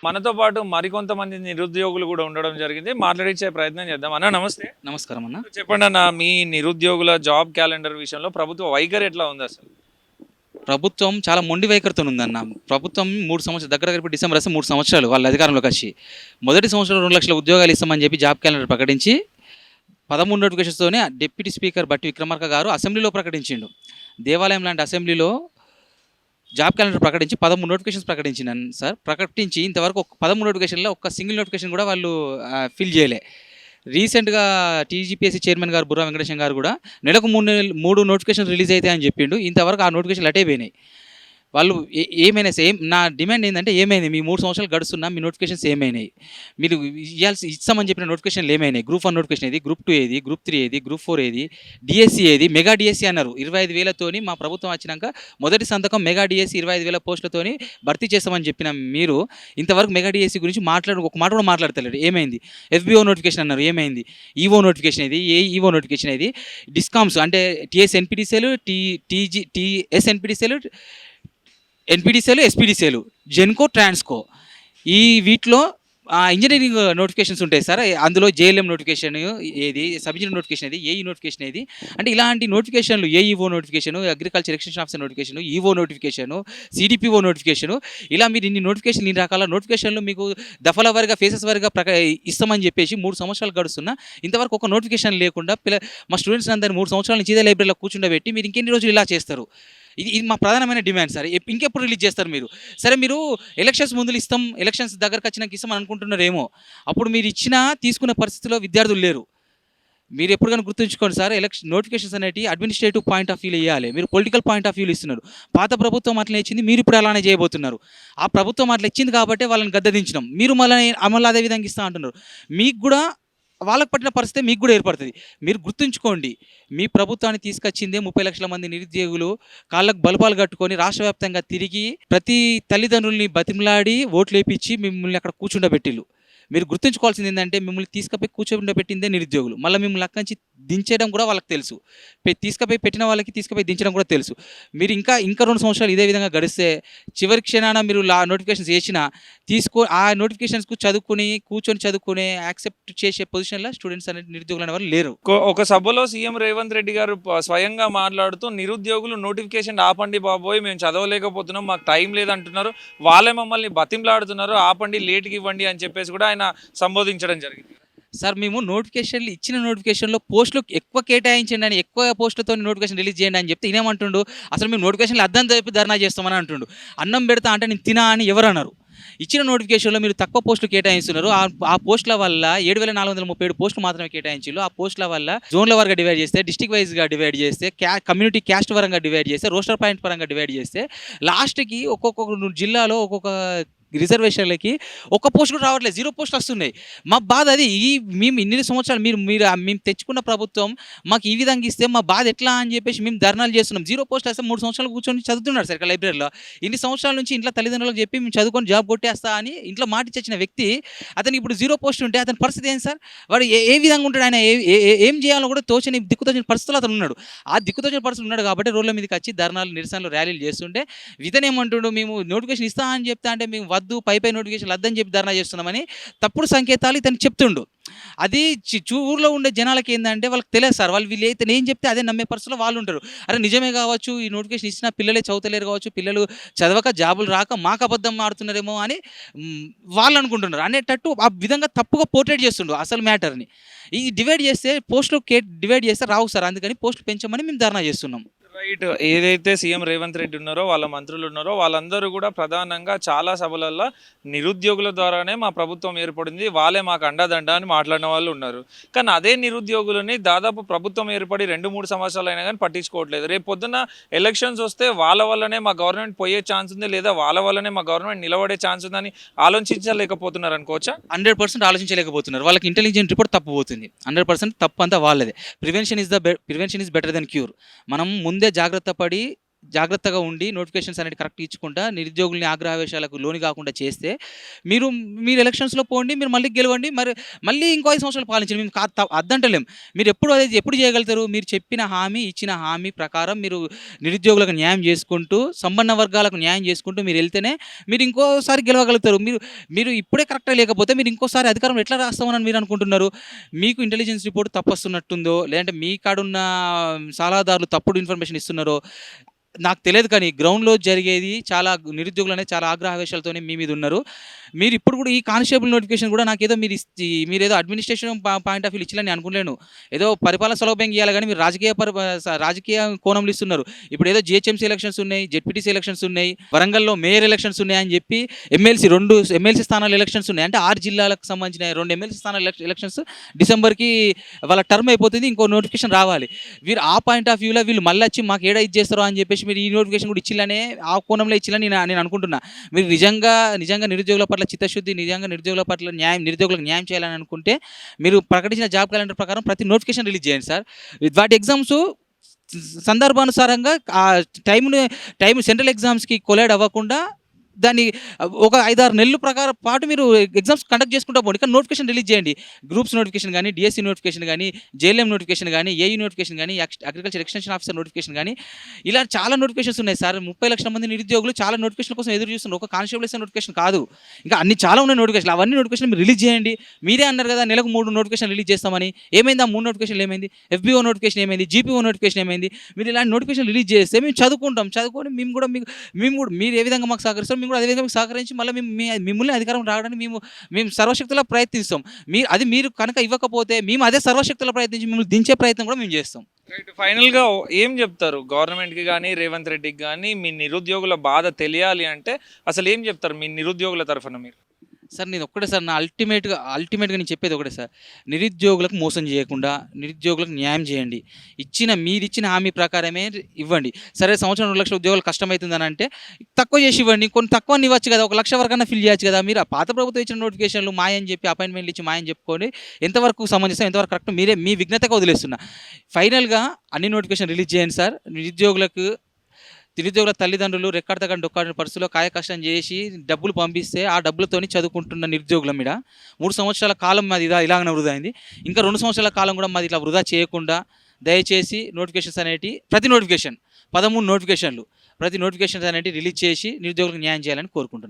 మనతో పాటు మరికొంతమంది నిరుద్యోగులు కూడా ఉండడం జరిగింది. మాట్లాడించే ప్రయత్నం చేద్దాం. అన్న నమస్తే. నమస్కారం అన్న. చెప్పండి అన్న, మీ నిరుద్యోగుల జాబ్ క్యాలెండర్ విషయంలో ప్రభుత్వ వైఖరి ఎట్లా ఉంది అసలు? ప్రభుత్వం చాలా మొండి వైఖరితో ఉందన్న. ప్రభుత్వం 3 సంవత్సరాలు దగ్గర ఇప్పుడు డిసెంబర్ వస్తే 3 సంవత్సరాలు వాళ్ళ అధికారంలోకి వచ్చి మొదటి సంవత్సరం 2 లక్షల ఉద్యోగాలు ఇస్తామని చెప్పి జాబ్ క్యాలెండర్ ప్రకటించి 13 నోటిఫికేషన్స్తోనే డిప్యూటీ స్పీకర్ బట్టి విక్రమార్క గారు అసెంబ్లీలో ప్రకటించిండు. దేవాలయం లాంటి అసెంబ్లీలో జాబ్ క్యాలెండర్ ప్రకటించి 13 నోటిఫికేషన్స్ ప్రకటించినాను సార్. ప్రకటించి ఇంతవరకు 13 నోటిఫికేషన్లో ఒక్క సింగిల్ నోటిఫికేషన్ కూడా వాళ్ళు ఫిల్ చేయలే. రీసెంట్గా టీజీపీఎస్సీ చైర్మన్ గారు బుర్రా వెంకటేశం గారు కూడా నెలకు 3 నోటిఫికేషన్ రిలీజ్ అవుతాయి అని చెప్పిండు. ఇంతవరకు ఆ నోటిఫికేషన్లు అటే పోయినాయి. వాళ్ళు ఏమైనా సేమ్ నా డిమాండ్ ఏంటంటే, ఏమైంది మీ 3 సంవత్సరాలు గడుస్తున్నా మీ నోటిఫికేషన్స్ ఏమైనాయి? మీరు ఇస్తామని చెప్పిన నోటిఫికేషన్లు ఏమైనాయి? గ్రూప్ 1 నోటిఫికేషన్ ఏది, గ్రూప్ 2 ఏది, గ్రూప్ 3 ఏది, గ్రూప్ 4 ఏది, డిఎస్సీ ఏది? మెగా డిఎస్సీ అన్నారు 25,000తోని. మా ప్రభుత్వం వచ్చినాక మొదటి సంతకం మెగా డిఎస్సీ 25,000 పోస్టులతోని భర్తీ చేస్తామని చెప్పిన మీరు ఇంతవరకు మెగా డిఎస్సీ గురించి ఒక మాట కూడా మాట్లాడతలేరు. ఏమైంది? ఎఫ్బిఓ నోటిఫికేషన్ అన్నారు, ఏమైంది? ఈఓ నోటిఫికేషన్ ఏది, ఈఓ నోటిఫికేషన్ ఏది? డిస్కామ్స్ అంటే టీఎస్ ఎన్పిడిసిఎలు, టీఎస్ ఎన్పిడిసిఎలు, ఎన్పిడిసిఎలు, ఎస్పిడిసిఎలు, జెన్కో, ట్రాన్స్కో, ఈ వీటిలో ఇంజనీరింగ్ నోటిఫికేషన్స్ ఉంటాయి సార్. అందులో జేఎల్ఎం నోటిఫికేషన్ ఏది, సబ్ ఇంజనీర్ నోటిఫికేషన్ ఏది, ఏఈ నోటిఫికేషన్ ఏది? అంటే ఇలాంటి నోటిఫికేషన్లు, AEO notification, agriculture extension officer notification, EO notification, CDPO notification, ఇలా మీరు ఇన్ని నోటిఫికేషన్, ఇన్ని రకాల నోటిఫికేషన్లు మీకు దఫల వారిగా, ఫేసెస్ వారిగా ఇస్తామని చెప్పేసి 3 సంవత్సరాలు గడుస్తున్నా ఇంతవరకు ఒక నోటిఫికేషన్ లేకుండా మా స్టూడెంట్స్ అందరినీ 3 సంవత్సరాల నుంచి ఇదే లైబ్రరీలో కూర్చుండబెట్టి మీరు ఇంకెన్ని రోజులు ఇలా చేస్తారు? ఇది మా ప్రధానమైన డిమాండ్ సార్. ఇంకెప్పుడు రిలీజ్ చేస్తారు మీరు? సరే, మీరు ఎలక్షన్స్ ముందు ఇస్తాం, ఎలక్షన్స్ దగ్గరకు వచ్చినాక ఇస్తాం అనుకుంటున్నారేమో. అప్పుడు మీరు తీసుకునే పరిస్థితిలో విద్యార్థులు లేరు. మీరు ఎప్పుడు కానీ గుర్తుంచుకోండి సార్, నోటిఫికేషన్స్ అనేవి అడ్మినిస్ట్రేటివ్ పాయింట్ ఆఫ్ వ్యూలో ఇవ్వాలి. మీరు పొలిటికల్ పాయింట్ ఆఫ్ వ్యూలో ఇస్తున్నారు. పాత ప్రభుత్వం అట్లా ఇచ్చింది, మీరు ఇప్పుడు అలానే చేయబోతున్నారు. ఆ ప్రభుత్వం అట్లా ఇచ్చింది కాబట్టి వాళ్ళని గద్దెదించడం, మీరు మళ్ళీ అదే విధంగా ఇస్తా అంటున్నారు. మీకు కూడా వాళ్ళకు పట్టిన పరిస్థితి మీకు కూడా ఏర్పడుతుంది. మీరు గుర్తుంచుకోండి, మీ ప్రభుత్వాన్ని తీసుకొచ్చిందే 30 లక్షల మంది నిరుద్యోగులు కాళ్ళకు బలపాలు కట్టుకొని రాష్ట్ర వ్యాప్తంగా తిరిగి ప్రతి తల్లిదండ్రుల్ని బతిమలాడి ఓట్లు వేయించి మిమ్మల్ని అక్కడ కూర్చుండబెట్టిళ్ళు. మీరు గుర్తుంచుకోవాల్సింది ఏంటంటే, మిమ్మల్ని తీసుకుపోయి కూర్చోబెట్టిందే నిరుద్యోగులు. మళ్ళీ మిమ్మల్ని అక్కడి నుంచి దించడం కూడా వాళ్ళకి తెలుసు. తీసుకుపోయి పెట్టిన వాళ్ళకి తీసుకుపోయి దించడం కూడా తెలుసు. మీరు ఇంకా 2 సంవత్సరాలు ఇదే విధంగా గడిస్తే చివరి క్షణాన మీరు నోటిఫికేషన్స్ వేసినా ఆ నోటిఫికేషన్స్కు చదువుకుని యాక్సెప్ట్ చేసే పొజిషన్లో స్టూడెంట్స్ అనేది, నిరుద్యోగులు అనేవారు లేరు. ఒక సభలో సీఎం రేవంత్ రెడ్డి గారు స్వయంగా మాట్లాడుతూ నిరుద్యోగులు నోటిఫికేషన్ ఆపండి బాబోయ్, మేము చదవలేకపోతున్నాం, మాకు టైం లేదంటున్నారు, వాళ్ళే మమ్మల్ని బతింలాడుతున్నారు, ఆపండి, లేట్కి ఇవ్వండి అని చెప్పేసి కూడా ఆయన సంబోధించడం జరిగింది. సార్, మేము ఇచ్చిన నోటిఫికేషన్లో పోస్టులు ఎక్కువ కేటాయించండి అని, ఎక్కువ పోస్టులతో నోటిఫికేషన్ రిలీజ్ చేయండి అని చెప్తే ఇనేమంటుండు, అసలు మేము నోటిఫికేషన్లు అద్దం చెప్పి ధర్నా చేస్తామని అంటుండు. అన్నం పెడతా అంటే నేను తినా అని ఎవరు అన్నారు? ఇచ్చిన నోటిఫికేషన్లో మీరు తక్కువ పోస్టులు కేటాయిస్తున్నారు. ఆ పోస్టుల వల్ల 7,437 పోస్టులు మాత్రమే కేటాయించారు. ఆ పోస్టుల వల్ల జోన్ల వారిగా డివైడ్ చేస్తే, డిస్ట్రిక్ట్ వైజ్గా డివైడ్ చేస్తే, కమ్యూనిటీ క్యాస్ట్ పరంగా డివైడ్ చేస్తే, రోస్టర్ పాయింట్ పరంగా డివైడ్ చేస్తే, లాస్ట్కి ఒక్కొక్క జిల్లాలో ఒక్కొక్క రిజర్వేషన్లకి ఒక్క పోస్ట్ కూడా రావట్లేదు, 0 పోస్టులు వస్తున్నాయి. మా బాధ అది. మేము ఇన్ని సంవత్సరాలు మేము తెచ్చుకున్న ప్రభుత్వం మాకు ఈ విధంగా ఇస్తే మా బాధ ఎట్లా అని చెప్పేసి మేము ధర్నాలు చేస్తున్నాం. 0 పోస్టులు వస్తే 3 సంవత్సరాలు కూర్చొని చదువుతున్నాడు సార్ లైబ్రరీలో. ఇన్ని సంవత్సరాల నుంచి ఇంట్లో తల్లిదండ్రులకు చెప్పి మేము చదువుకొని జాబ్ కొట్టేస్తా అని ఇంట్లో మాట ఇచ్చిన వ్యక్తి, అతనికి ఇప్పుడు 0 పోస్ట్ ఉంటే అతని పరిస్థితి ఏంటి సార్? వాడు ఏ విధంగా ఉంటాడు? ఆయన ఏం చేయాలో కూడా దిక్కుతోచిన పరిస్థితులు అతను ఉన్నాడు. ఆ దిక్కుతోచిన పరిస్థితులు ఉన్నాడు కాబట్టి రోడ్ల మీదకి వచ్చి ధర్నాలు, నిరసనలు, ర్యాలీలు చేస్తుంటే ఇతనేమంటుండు, మేము నోటిఫికేషన్ ఇస్తా అని చెప్తా అంటే మేము పై నోటిఫికేషన్ వద్దని చెప్పి ధర్నా చేస్తున్నామని తప్పుడు సంకేతాలు ఇతను చెప్తుండు. అది ఊర్లో ఉండే జనాలకి ఏంటంటే వాళ్ళకి తెలియదు సార్. వీళ్ళు ఇతను ఏం చెప్తే అదే నమ్మే పరిస్థితిలో వాళ్ళు ఉంటారు. అరే నిజమే కావచ్చు, ఈ నోటిఫికేషన్ ఇచ్చిన పిల్లలే చదువుతలేరు కావచ్చు, పిల్లలు చదవక జాబులు రాక మాకు అబద్ధం ఆడుతున్నారేమో అని వాళ్ళు అనుకుంటున్నారు అనేటట్టు ఆ విధంగా తప్పుగా పోర్ట్రేట్ చేస్తుండు అసలు మ్యాటర్ని. ఈ డివైడ్ చేస్తే పోస్టులు డివైడ్ చేస్తే రావు సార్, అందుకని పోస్టులు పెంచమని మేము ధర్నా చేస్తున్నాం. రైట్. ఏదైతే సీఎం రేవంత్ రెడ్డి ఉన్నారో, వాళ్ళ మంత్రులు ఉన్నారో, వాళ్ళందరూ కూడా ప్రధానంగా చాలా సభలల్లో నిరుద్యోగుల ద్వారానే మా ప్రభుత్వం ఏర్పడింది, వాళ్ళే మాకు అండదండ అని మాట్లాడిన వాళ్ళు ఉన్నారు. కానీ అదే నిరుద్యోగులని దాదాపు ప్రభుత్వం ఏర్పడి 2-3 సంవత్సరాలు అయినా కానీ పట్టించుకోవట్లేదు. రేపు పొద్దున్న ఎలక్షన్స్ వస్తే వాళ్ళ వల్లనే మా గవర్నమెంట్ పోయే ఛాన్స్ ఉంది, లేదా వాళ్ళ వల్లనే మా గవర్నమెంట్ నిలబడే ఛాన్స్ ఉందని ఆలోచించలేకపోతున్నారు అనుకోవచ్చా? 100% ఆలోచించలేకపోతున్నారు. వాళ్ళకి ఇంటెలిజెంట్ రిపోర్ట్ తప్పు పోతుంది. 100% తప్పు అంతా వాళ్ళదే. Prevention is better than cure. మనం ముందే జాగ్రత్త పడి జాగ్రత్తగా ఉండి నోటిఫికేషన్స్ అనేది కరెక్ట్ ఇచ్చుకుంటా నిరుద్యోగుల్ని ఆగ్రహవేశాలకు లోని కాకుండా చేస్తే మీరు మీరు ఎలక్షన్స్లో పోండి, మీరు మళ్ళీ గెలవండి, మరి మళ్ళీ ఇంకో 5 సంవత్సరాలు పాలించండి. మేము అద్దంటలేం. మీరు ఎప్పుడు చేయగలుగుతారు? మీరు చెప్పిన హామీ, ఇచ్చిన హామీ ప్రకారం మీరు నిరుద్యోగులకు న్యాయం చేసుకుంటూ, సంపన్న వర్గాలకు న్యాయం చేసుకుంటూ మీరు వెళ్తేనే మీరు ఇంకోసారి గెలవగలుగుతారు. మీరు మీరు ఇప్పుడే కరెక్ట్గా లేకపోతే మీరు ఇంకోసారి అధికారం ఎట్లా రాస్తామని మీరు అనుకుంటున్నారు? మీకు ఇంటెలిజెన్స్ రిపోర్ట్ తప్పొస్తున్నట్టుందో, లేదంటే మీ కాడున్న సలహాదారులు తప్పుడు ఇన్ఫర్మేషన్ ఇస్తున్నారో నాకు తెలియదు, కానీ గ్రౌండ్‌లో జరిగేది చాలా నిరుద్యోగులనేది చాలా ఆగ్రహావేశాలతోనే మీ మీద ఉన్నారు. మీరు ఇప్పుడు కూడా ఈ కానిస్టేబుల్ నోటిఫికేషన్ కూడా నాకేదో మీరేదో అడ్మినిస్ట్రేషన్ పాయింట్ ఆఫ్ వ్యూ ఇచ్చిలని నేను అనుకోలేను. ఏదో పరిపాలన సౌలభ్యం ఇయ్యాలి గానీ మీరు రాజకీయ కోణంలో ఇస్తున్నారు. ఇప్పుడేదో జీహెచ్ఎంసీ ఎలక్షన్స్ ఉన్నాయి, జెడ్పీటీసీ ఎలక్షన్స్ ఉన్నాయి, వరంగల్‌లో మేయర్ ఎలక్షన్స్ ఉన్నాయని చెప్పి రెండు ఎమ్మెల్సీ స్థానాల ఎలక్షన్స్ ఉన్నాయి. అంటే 6 జిల్లాలకు సంబంధించిన 2 ఎమ్మెల్సీ స్థానాల ఎలక్షన్స్ డిసెంబర్‌కి వాళ్ళ టర్మ్ అయిపోతుంది. ఇంకో నోటిఫికేషన్ రావాలి. వీరు ఆ పాయింట్ ఆఫ్ వ్యూలో వీళ్ళు మళ్ళీ వచ్చి మాకు ఏడా ఇది చేస్తారో అని చెప్పేసి మీరు ఈ నోటిఫికేషన్ కూడా ఇచ్చిల్లనే ఆ కోణంలో ఇచ్చిల్లని నేను అనుకుంటున్నా. మీరు నిజంగా నిరుద్యోగుల పట్ల చిత్తశుద్ధి, నిజంగా నిరుద్యోగుల పట్ల నిరుద్యోగులకు న్యాయం చేయాలని అనుకుంటే మీరు ప్రకటించిన జాబ్ క్యాలెండర్ ప్రకారం ప్రతి నోటిఫికేషన్ రిలీజ్ చేయండి సార్. వాటి ఎగ్జామ్స్ సందర్భానుసారంగా ఆ టైం సెంట్రల్ ఎగ్జామ్స్కి కొలైడ్ అవ్వకుండా దాన్ని ఒక 5-6 నెలల పాటు మీరు ఎగ్జామ్స్ కండక్ట్ చేసుకుంటూ పోండి. కానీ నోటిఫికేషన్ రిలీజ్ చేయండి. గ్రూప్స్ నోటిఫికేషన్ కానీ, డిఎస్సి నోటిఫికేషన్ కానీ, జేఎల్ఎం నోటిఫికేషన్ కానీ, ఏఈ నోటిఫికేషన్ కానీ, అగ్రికల్చర్ ఎక్స్టెన్షన్ ఆఫీసర్ నోటిఫికేషన్ కానీ, ఇలా చాలా నోటిఫికేషన్స్ ఉన్నాయి సార్. 30 లక్షల మంది నిరుద్యోగులు చాలా నోటిఫికేషన్ కోసం ఎదురు చూస్తున్నారు. ఒక కానిస్టేబుల్ నోటిఫికేషన్ కాదు, ఇంకా అన్ని చాలా ఉన్నాయి నోటిఫికేషన్. అవన్నీ నోటిఫికేషన్ మీరు రిలీజ్ చేయండి. మీరే అన్నారు కదా నెలకు 3 నోటిఫికేషన్ రిలీజ్ చేస్తామని. ఏమైంది ఆ 3 నోటిఫికేషన్లు ఏమైంది? ఎఫ్బీఓ నోటిఫికేషన్ ఏమైంది? జీపీఓ నోటిఫికేషన్ ఏమైంది? మీరు ఇలాంటి నోటిఫికేషన్ రిలీజ్ చేస్తే మేము చదువుకొని మేము కూడా మీరు ఏ విధంగా మాకు సహకరిస్తాం, మేము కూడా అదే విధంగా సహకరించి మళ్ళీ మిమ్మల్ని అధికారం రావడానికి మేము సర్వశక్తులా ప్రయత్నిస్తాం. మీరు కనుక ఇవ్వకపోతే మేము అదే సర్వశక్తులా ప్రయత్నించి మిమ్మల్ని దించే ప్రయత్నం కూడా మేము చేస్తాం. రైట్. ఫైనల్‌గా ఏం చెప్తారు గవర్నమెంట్‌కి గానీ, రేవంత్ రెడ్డికి గానీ మీ నిరుద్యోగుల బాధ తెలియాలి అంటే అసలు ఏం చెప్తారు మీ నిరుద్యోగుల తరఫున మీరు? సార్ నేను ఒక్కటే సార్, నా అల్టిమేట్గా నేను చెప్పేది ఒకటే సార్, నిరుద్యోగులకు మోసం చేయకుండా నిరుద్యోగులకు న్యాయం చేయండి. మీరిచ్చిన హామీ ప్రకారమే ఇవ్వండి. సరే సంవత్సరం 2 లక్షల ఉద్యోగాలు కష్టమవుతుందని అంటే తక్కువ చేసి ఇవ్వండి. కొన్ని తక్కువ ఇవ్వచ్చు కదా, 1 లక్ష వరకన్నా ఫిల్ చేయొచ్చు కదా. మీరు ఆ పాత ప్రభుత్వం ఇచ్చిన నోటిఫికేషన్లు మాయని చెప్పి అపాయింట్మెంట్లు ఇచ్చి మాయని చెప్పుకొని ఎంతవరకు సమంజసం, ఎంతవరకు కరెక్ట్ మీరే మీ విఘ్నతగా వదిలేస్తున్నా. ఫైనల్గా అన్ని నోటిఫికేషన్ రిలీజ్ చేయండి సార్. నిరుద్యోగుల తల్లిదండ్రులు రెక్కడతగని డొక్కాడిన పరిస్థితుల్లో కాయకష్టం చేసి డబ్బులు పంపిస్తే ఆ డబ్బులతోని చదువుకుంటున్న నిరుద్యోగుల మీద 3 సంవత్సరాల కాలం మాది ఇలాగనే వృధా అయింది. ఇంకా 2 సంవత్సరాల కాలం కూడా మాది ఇట్లా వృధా చేయకుండా దయచేసి నోటిఫికేషన్స్ అనేవి ప్రతి నోటిఫికేషన్ 13 నోటిఫికేషన్లు ప్రతి నోటిఫికేషన్స్ అనేవి రిలీజ్ చేసి నిరుద్యోగులకు న్యాయం చేయాలని కోరుకుంటున్నాను.